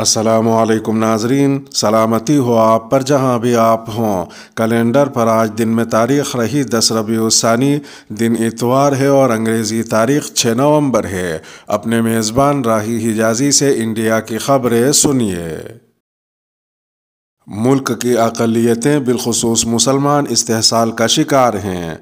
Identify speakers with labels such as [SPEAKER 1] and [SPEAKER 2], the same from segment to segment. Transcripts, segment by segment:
[SPEAKER 1] السلام علیکم ناظرین، سلامتی ہو آپ پر جہاں بھی آپ ہوں۔ کیلنڈر پر آج دن میں تاریخ رہی 10 ربیع الثانی، دن اتوار ہے اور انگریزی تاریخ 6 نومبر ہے۔ اپنے میزبان راہی حجازی سے انڈیا کی خبریں سنیے۔ ملک کی اقلیتیں بالخصوص مسلمان استحصال کا شکار ہیں۔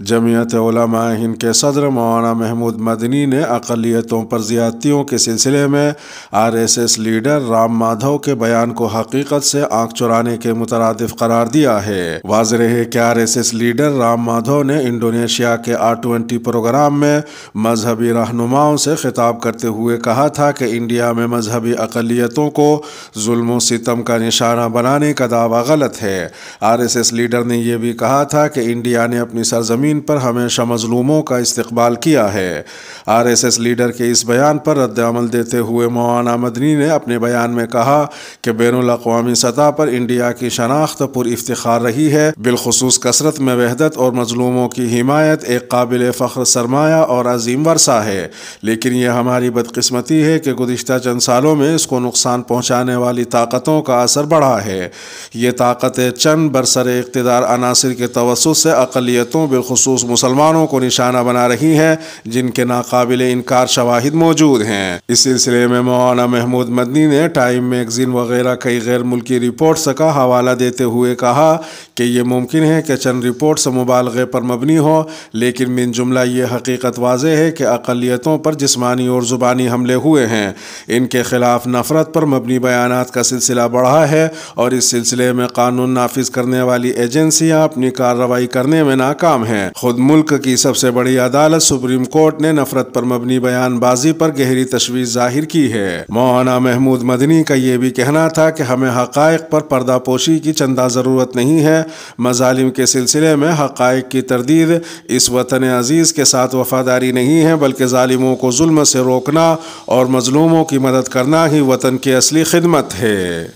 [SPEAKER 1] جمعیت علماء ہند کے صدر مولانا محمود مدنی نے اقلیتوں پر زیادتیوں کے سلسلے میں RSS لیڈر رام مادھو کے بیان کو حقیقت سے آنکھ چرانے کے مترادف قرار دیا ہے۔ واضح ہے کہ RSS لیڈر رام مادھو نے انڈونیشیا کے R20 پروگرام میں مذہبی رہنماؤں سے خطاب کرتے ہوئے کہا تھا کہ انڈیا میں مذہبی اقلیتوں کو ظلم و ستم کا نشانہ بنانے کا دعویٰ غلط ہے۔ RSS لیڈر نے یہ بھی کہا تھا کہ انڈیا نے اپنی سرزمین پر ہمیشہ مظلوموں کا استقبال کیا ہے۔ RSS لیڈر کے اس بیان پر رد عمل دیتے ہوئے مولانا مدنی نے اپنے بیان میں کہا کہ بین الاقوامی سطح پر انڈیا کی شناخت پر افتخار رہی ہے، بالخصوص کثرت میں وحدت اور مظلوموں کی حمایت ایک قابل فخر سرمایہ اور عظیم ورثہ ہے، لیکن یہ ہماری بدقسمتی ہے کہ گزشتہ چند سالوں میں اس کو نقصان پہنچانے والی طاقتوں کا اثر بڑھا ہے۔ یہ طاقتیں چند برسر اقتدار عناصر کے توسط سے اقلیتوں بالخصوص مسلمانوں کو نشانہ بنا رہی ہیں، جن کے ناقابل انکار شواہد موجود ہیں۔ اس سلسلے میں مولانا محمود مدنی نے ٹائم میگزین وغیرہ کئی غیر ملکی رپورٹس کا حوالہ دیتے ہوئے کہا کہ یہ ممکن ہے کہ چند رپورٹس مبالغے پر مبنی ہوں، لیکن من جملہ یہ حقیقت واضح ہے کہ اقلیتوں پر جسمانی اور زبانی حملے ہوئے ہیں۔ ان کے خلاف نفرت پر مبنی بیانات کا سلسلہ بڑھا ہے اور اس سلسلے میں قانون نافذ کرنے والی ایجنسیاں اپنی کارروائی کرنے میں ناکام ہیں۔ خود ملک کی سب سے بڑی عدالت سپریم کورٹ نے نفرت پر مبنی بیان بازی پر گہری تشویش ظاہر کی ہے۔ مولانا محمود مدنی کا یہ بھی کہنا تھا کہ ہمیں حقائق پر پردہ پوشی کی چندہ ضرورت نہیں ہے۔ مظالم کے سلسلے میں حقائق کی تردید اس وطن عزیز کے ساتھ وفاداری نہیں ہے، بلکہ ظالموں کو ظلم سے روکنا اور مظلوموں کی مدد کرنا ہی وطن کی اصلی خدمت ہے۔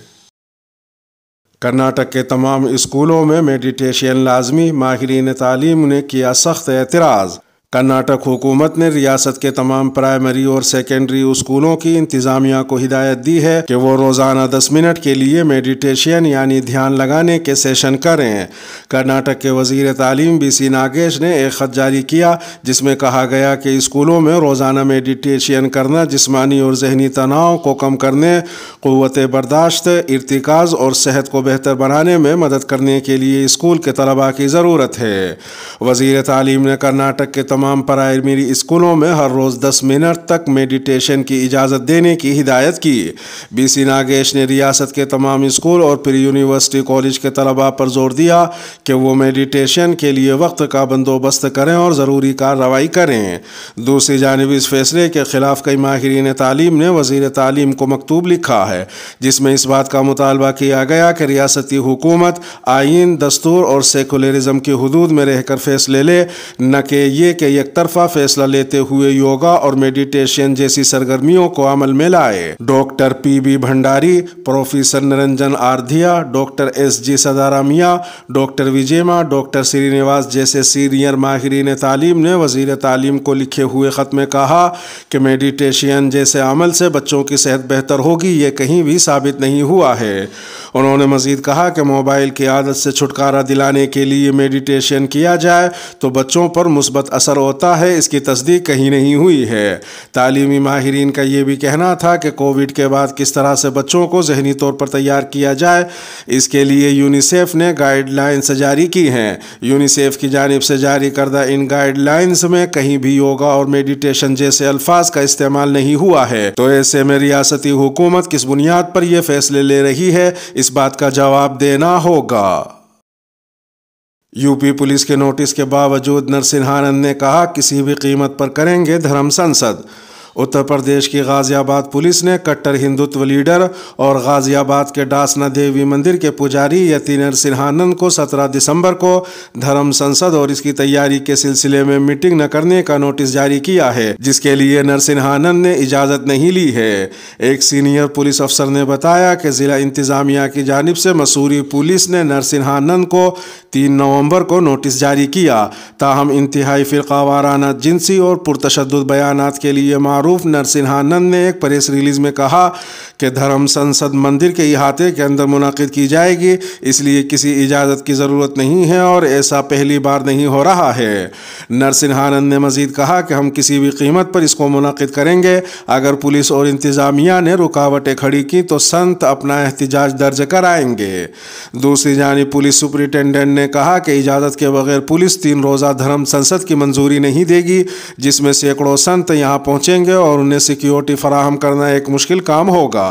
[SPEAKER 1] کرناٹک کے تمام اسکولوں میں میڈیٹیشن لازمی، ماہرین تعلیم نے کیا سخت اعتراض۔ کرناٹک حکومت نے ریاست کے تمام پرائمری اور سیکنڈری اسکولوں کی انتظامیہ کو ہدایت دی ہے کہ وہ روزانہ 10 منٹ کے لیے میڈیٹیشن یعنی دھیان لگانے کے سیشن کریں۔ کرناٹک کے وزیر تعلیم BC ناگیش نے ایک خط جاری کیا جس میں کہا گیا کہ اسکولوں میں روزانہ میڈیٹیشن کرنا جسمانی اور ذہنی تناؤ کو کم کرنے، قوت برداشت، ارتکاز اور صحت کو بہتر بنانے میں مدد کرنے کے لیے اسکول کے طلباء کی ضرورت ہے۔ وزیر تعلیم نے کرناٹک کے تمام پرائمری اسکولوں میں ہر روز 10 منٹ تک میڈیٹیشن کی اجازت دینے کی ہدایت کی۔ BC ناگیش نے ریاست کے تمام اسکول اور پری یونیورسٹی کالج کے طلباء پر زور دیا کہ وہ میڈیٹیشن کے لیے وقت کا بندوبست کریں اور ضروری کارروائی کریں۔ دوسری جانب اس فیصلے کے خلاف کئی ماہرین تعلیم نے وزیر تعلیم کو مکتوب لکھا ہے جس میں اس بات کا مطالبہ کیا گیا کہ ریاستی حکومت آئین، دستور اور سیکولرزم کی حدود میں رہ کر فیصلے لے، نہ کہ یہ کہ یک طرفہ فیصلہ لیتے ہوئے یوگا اور میڈیٹیشن جیسی سرگرمیوں کو عمل میں لائے۔ Doctor PB Bhandari, professor Niranjan Aradhya, doctor SG Siddaramaiah, doctor Vijayamma, doctor Srinivas جیسے سینئر ماہرین تعلیم نے وزیر تعلیم کو لکھے ہوئے خط میں کہا کہ میڈیٹیشن جیسے عمل سے بچوں کی صحت بہتر ہوگی، یہ کہیں بھی ثابت نہیں ہوا ہے۔ انہوں نے مزید کہا کہ موبائل کی عادت سے چھٹکارا دلانے کے لیے میڈیٹیشن کیا جائے تو بچوں پر مثبت اثر ہوتا ہے، اس کی تصدیق کہیں نہیں ہوئی ہے۔ تعلیمی ماہرین کا یہ بھی کہنا تھا کہ کووڈ کے بعد کس طرح سے بچوں کو ذہنی طور پر تیار کیا جائے، اس کے لیے یونیسیف نے گائیڈ لائنز جاری کی ہیں۔ یونیسیف کی جانب سے جاری کردہ ان گائیڈ لائنز میں کہیں بھی یوگا اور میڈیٹیشن جیسے الفاظ کا استعمال نہیں ہوا ہے، تو ایسے میں ریاستی حکومت کس بنیاد پر یہ فیصلے لے رہی ہے، اس بات کا جواب دینا ہوگا۔ UP پولیس کے نوٹس کے باوجود نرسنہانند نے کہا کسی بھی قیمت پر کریں گے دھرم سنسد۔ اتر پردیش کی غازی آباد پولیس نے کٹر ہندوتو لیڈر اور غازی آباد کے ڈاسنا دیوی مندر کے پجاری یتی نرسنہانند کو 17 دسمبر کو دھرم سنسد اور اس کی تیاری کے سلسلے میں میٹنگ نہ کرنے کا نوٹس جاری کیا ہے، جس کے لیے نرسنہانند نے اجازت نہیں لی ہے۔ ایک سینئر پولیس افسر نے بتایا کہ ضلع انتظامیہ کی جانب سے مسوری پولیس نے نرسنہانند کو 3 نومبر کو نوٹس جاری کیا، تاہم انتہائی فرقہ وارانہ جنسی اور پرتشدد بیانات کے لیے معروف معروف نرسنہانند نے ایک پریس ریلیز میں کہا کہ دھرم سنسد مندر کے احاطے کے اندر منعقد کی جائے گی، اس لیے کسی اجازت کی ضرورت نہیں ہے اور ایسا پہلی بار نہیں ہو رہا ہے۔ نرسنہانند نے مزید کہا کہ ہم کسی بھی قیمت پر اس کو منعقد کریں گے۔ اگر پولیس اور انتظامیہ نے رکاوٹیں کھڑی کی تو سنت اپنا احتجاج درج کرائیں گے۔ دوسری جانب پولیس سپرنٹینڈنٹ نے کہا کہ اجازت کے بغیر پولیس 3 روزہ دھرم سنسد کی منظوری نہیں دے گی، جس میں سینکڑوں سنت یہاں پہنچیں گے اور انہیں سیکیورٹی فراہم کرنا ایک مشکل کام ہوگا۔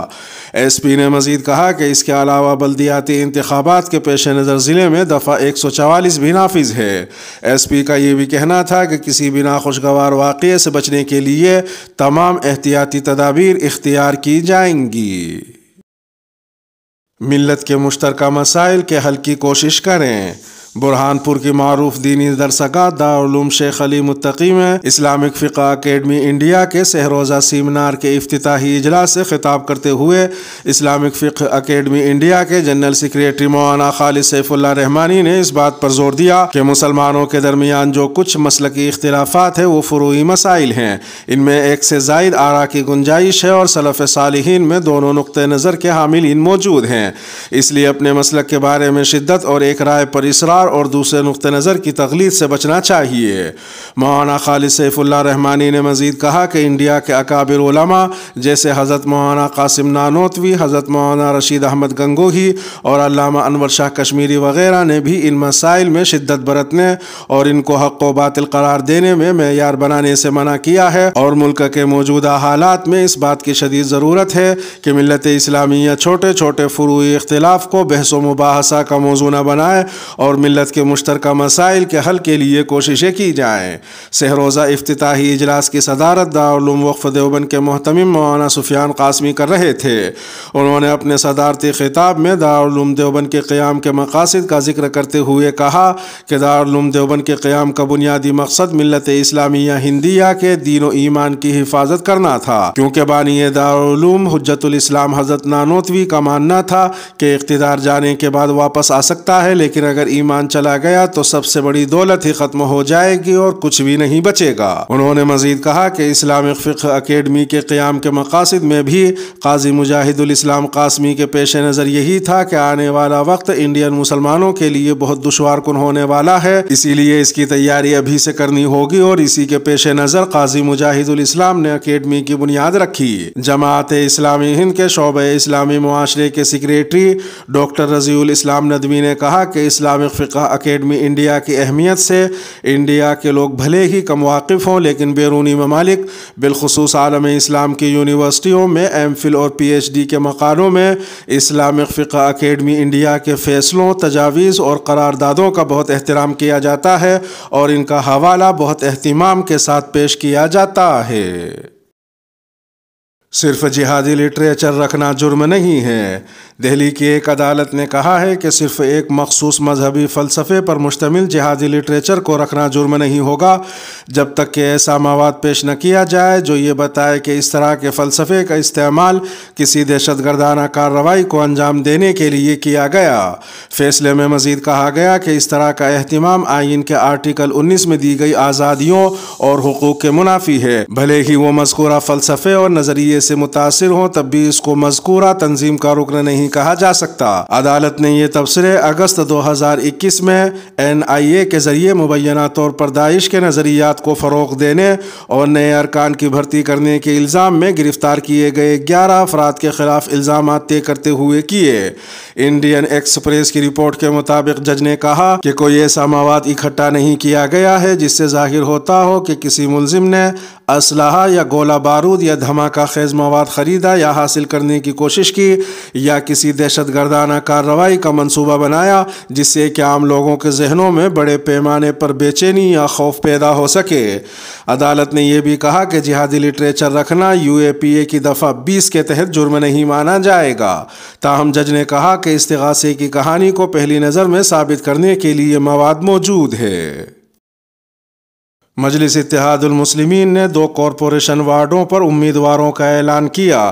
[SPEAKER 1] ایس پی نے مزید کہا کہ اس کے علاوہ بلدیاتی انتخابات کے پیش نظر ضلع میں دفعہ 144 بھی نافذ ہے۔ ایس پی کا یہ بھی کہنا تھا کہ کسی بھی ناخوشگوار واقعے سے بچنے کے لیے تمام احتیاطی تدابیر اختیار کی جائیں گی۔ ملت کے مشترکہ مسائل کے حل کی کوشش کریں۔ برہان پور کی معروف دینی درسگاہ دارالعلوم شیخ علی متقی میں اسلامک فقہ اکیڈمی انڈیا کے سہ روزہ سیمینار کے افتتاحی اجلاس سے خطاب کرتے ہوئے اسلامک فقہ اکیڈمی انڈیا کے جنرل سیکریٹری مولانا خالد سیف اللہ رحمانی نے اس بات پر زور دیا کہ مسلمانوں کے درمیان جو کچھ مسلکی اختلافات ہیں وہ فروعی مسائل ہیں، ان میں ایک سے زائد آراء کی گنجائش ہے اور سلف صالحین میں دونوں نقطۂ نظر کے حاملین موجود ہیں، اس لیے اپنے مسلک کے بارے میں شدت اور ایک رائے پر اصرار اور دوسرے نقطہ نظر کی تغلید سے بچنا چاہیے۔ مولانا خالد سیف اللہ رحمانی نے مزید کہا کہ انڈیا کے اکابر علماء جیسے حضرت مولانا قاسم نانوتوی، حضرت مولانا رشید احمد گنگوہی اور علامہ انور شاہ کشمیری وغیرہ نے بھی ان مسائل میں شدت برتنے اور ان کو حق و باطل قرار دینے میں معیار بنانے سے منع کیا ہے، اور ملک کے موجودہ حالات میں اس بات کی شدید ضرورت ہے کہ ملت اسلامیہ چھوٹے چھوٹے فروعی اختلاف کو بحث و مباحثہ کا موضوع نہ بنائے اور ملت کے مشترکہ مسائل کے حل کے لیے کوششیں کی جائیں۔ سہ روزہ افتتاحی اجلاس کی صدارت دارالعلوم وقف دیوبند کے محتمم مولانا سفیان قاسمی کر رہے تھے۔ انہوں نے اپنے صدارتی خطاب میں دارالعلوم دیوبند کے قیام کے مقاصد کا ذکر کرتے ہوئے کہا کہ دارالعلوم دیوبند کے قیام کا بنیادی مقصد ملت اسلامیہ ہندیہ کے دین و ایمان کی حفاظت کرنا تھا، کیونکہ بانی دارالعلوم حجت الاسلام حضرت نانوتوی کا ماننا تھا کہ اقتدار جانے کے بعد واپس آ سکتا ہے، لیکن اگر ایمان چلا گیا تو سب سے بڑی دولت ہی ختم ہو جائے گی اور کچھ بھی نہیں بچے گا۔ انہوں نے مزید کہا کہ اسلامک فقہ اکیڈمی کے قیام کے مقاصد میں بھی قاضی مجاہد الاسلام قاسمی کے پیش نظر یہی تھا کہ آنے والا وقت انڈین مسلمانوں کے لیے بہت دشوار کن ہونے والا ہے، اسی لیے اس کی تیاری ابھی سے کرنی ہوگی، اور اسی کے پیش نظر قاضی مجاہد الاسلام نے اکیڈمی کی بنیاد رکھی۔ جماعت اسلامی ہند کے شعبہ اسلامی معاشرے کے سیکریٹری ڈاکٹر رضی الاسلام ندوی نے کہا کہ اسلامک فقہ اکیڈمی انڈیا کی اہمیت سے انڈیا کے لوگ بھلے ہی کم واقف ہوں، لیکن بیرونی ممالک بالخصوص عالم اسلام کی یونیورسٹیوں میں ایم فل اور پی ایچ ڈی کے مقالوں میں اسلامک فقہ اکیڈمی انڈیا کے فیصلوں، تجاویز اور قراردادوں کا بہت احترام کیا جاتا ہے اور ان کا حوالہ بہت اہتمام کے ساتھ پیش کیا جاتا ہے۔ صرف جہادی لٹریچر رکھنا جرم نہیں ہے۔ دہلی کی ایک عدالت نے کہا ہے کہ صرف ایک مخصوص مذہبی فلسفے پر مشتمل جہادی لٹریچر کو رکھنا جرم نہیں ہوگا جب تک کہ ایسا مواد پیش نہ کیا جائے جو یہ بتائے کہ اس طرح کے فلسفے کا استعمال کسی دہشت گردانہ کارروائی کو انجام دینے کے لیے کیا گیا۔ فیصلے میں مزید کہا گیا کہ اس طرح کا اہتمام آئین کے آرٹیکل 19 میں دی گئی آزادیوں اور حقوق کے منافی ہے، بھلے ہی وہ مذکورہ فلسفے اور نظریے سے متاثر ہوں تب بھی اس کو مذکورہ تنظیم کا رکن نہیں کہا جا سکتا۔ عدالت نے یہ تبصرے اگست 2021 میں NIA کے ذریعے مبینہ طور پر داعش کے نظریات کو فروغ دینے اور نئے ارکان کی بھرتی کرنے کے الزام میں گرفتار کیے گئے 11 افراد کے خلاف الزامات طے کرتے ہوئے کیے۔ انڈین ایکسپریس کی رپورٹ کے مطابق جج نے کہا کہ کوئی ایسا مواد اکٹھا نہیں کیا گیا ہے جس سے ظاہر ہوتا ہو کہ کسی ملزم نے اسلحہ یا گولہ بارود یا دھماکہ خیز مواد خریدا یا حاصل کرنے کی کوشش کی یا کسی دہشت گردانہ کارروائی کا منصوبہ بنایا جس سے کہ عام لوگوں کے ذہنوں میں بڑے پیمانے پر بے چینی یا خوف پیدا ہو سکے۔ عدالت نے یہ بھی کہا کہ جہادی لٹریچر رکھنا UAPA کی دفعہ 20 کے تحت جرم نہیں مانا جائے گا، تاہم جج نے کہا کہ استغاثے کی کہانی کو پہلی نظر میں ثابت کرنے کے لیے مواد موجود ہے۔ مجلس اتحاد المسلمین نے 2 کارپوریشن وارڈوں پر امیدواروں کا اعلان کیا